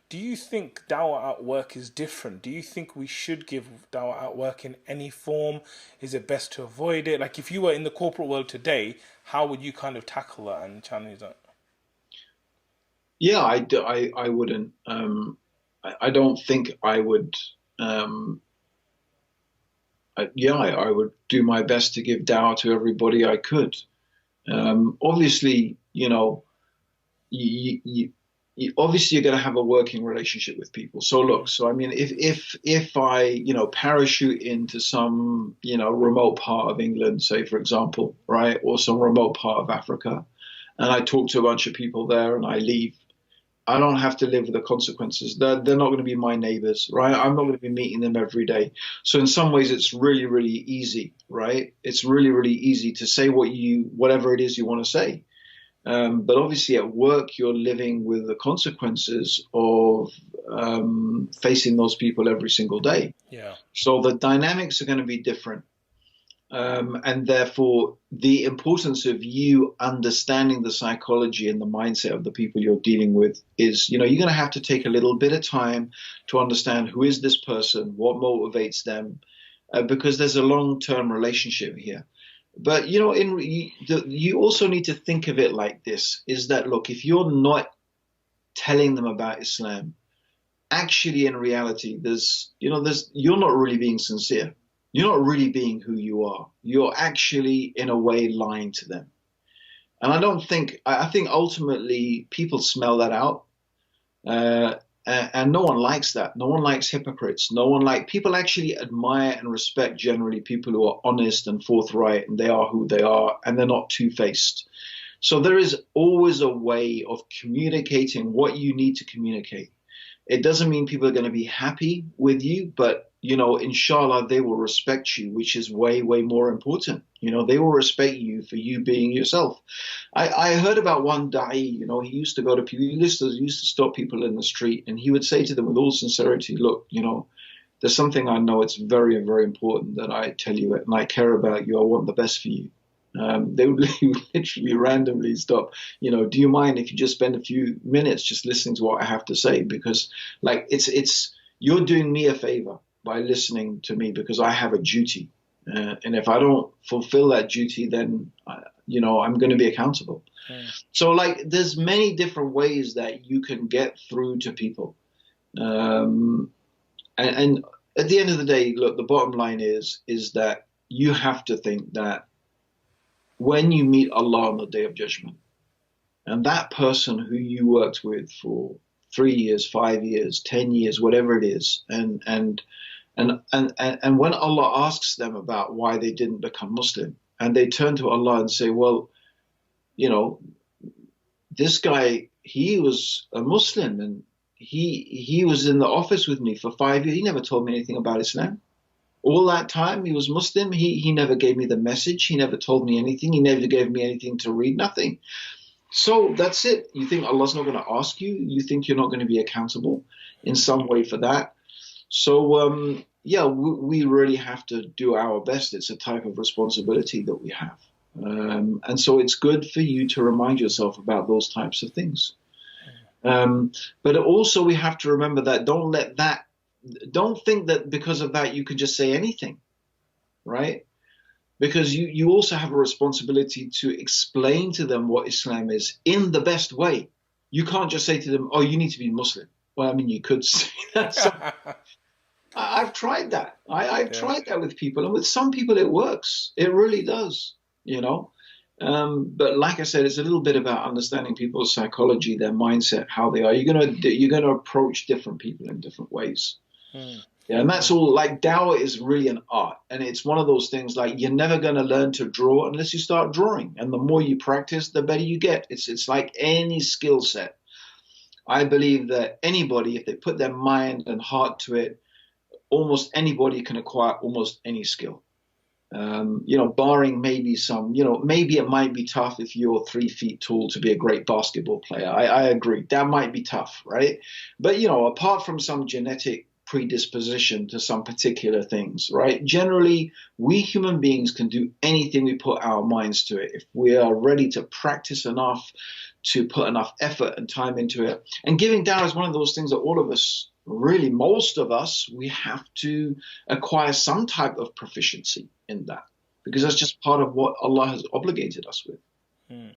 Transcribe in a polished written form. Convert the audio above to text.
Do you think dawah at work is different? Do you think we should give dawah at work in any form? Is it best to avoid it? Like if you were in the corporate world today, how would you kind of tackle that and challenge that? Yeah, I wouldn't. I don't think I would. Um, I would do my best to give dawah to everybody I could. Obviously, you, obviously you're going to have a working relationship with people. So look, Mm. so I mean, if I parachute into some remote part of England, say for example, right, or some remote part of Africa, and I talk to a bunch of people there, and I leave. I don't have to live with the consequences. They're not going to be my neighbors, right? I'm not going to be meeting them every day. So in some ways, it's really, really easy, right? It's really, really easy to say whatever it is you want to say. But obviously, at work, you're living with the consequences of facing those people every single day. Yeah. So the dynamics are going to be different. And therefore, the importance of you understanding the psychology and the mindset of the people you're dealing with is, you're going to have to take a little bit of time to understand who is this person, what motivates them, because there's a long-term relationship here. But you also need to think of it like this: is that look, if you're not telling them about Islam, actually, in reality, there's you're not really being sincere. You're not really being who you are. You're actually, in a way, lying to them. And I think ultimately people smell that out. Uh, and no one likes that. No one likes hypocrites. People actually admire and respect generally people who are honest and forthright, and they are who they are, and they're not two-faced. So there is always a way of communicating what you need to communicate. It doesn't mean people are going to be happy with you, but inshallah, they will respect you, which is way, way more important. They will respect you for you being yourself. I heard about one da'i, he used to go to people, he used to stop people in the street, and he would say to them with all sincerity, look, there's something I know, it's very, very important that I tell you it, and I care about you. I want the best for you. They would literally randomly stop. Do you mind if you just spend a few minutes just listening to what I have to say? Because like it's you're doing me a favor by listening to me because I have a duty, and if I don't fulfill that duty, then I'm going to be accountable. Mm. So like there's many different ways that you can get through to people, um, and at the end of the day, look, the bottom line is that you have to think that when you meet Allah on the Day of Judgment, and that person who you worked with for 3 years, 5 years, 10 years, whatever it is, and when Allah asks them about why they didn't become Muslim, and they turn to Allah and say, well, you know, this guy, he was a Muslim, and he was in the office with me for 5 years. He never told me anything about Islam. All that time he was Muslim. He never gave me the message. He never told me anything. He never gave me anything to read, nothing. So that's it. You think Allah's not going to ask you? You think you're not going to be accountable in some way for that? So, yeah, we really have to do our best. It's a type of responsibility that we have. And so it's good for you to remind yourself about those types of things. But also we have to remember that don't think that because of that you can just say anything, right? Because you also have a responsibility to explain to them what Islam is in the best way. You can't just say to them, oh, you need to be Muslim. Well, I mean, you could say that. I've tried that. I've Yeah. tried that with people, and with some people it works. It really does, you know. But like I said, it's a little bit about understanding people's psychology, their mindset, how they are. You're gonna approach different people in different ways. Mm. Yeah, and that's all. Like Dawah is really an art, and it's one of those things. Like you're never gonna learn to draw unless you start drawing, and the more you practice, the better you get. It's like any skill set. I believe that anybody, if they put their mind and heart to it, almost anybody can acquire almost any skill. Barring maybe maybe it might be tough if you're 3 feet tall to be a great basketball player. I agree. That might be tough, right? But, apart from some genetic predisposition to some particular things, right? Generally, we human beings can do anything we put our minds to it. If we are ready to practice enough to put enough effort and time into it. And giving dawah is one of those things that all of us, really most of us, we have to acquire some type of proficiency in that, because that's just part of what Allah has obligated us with.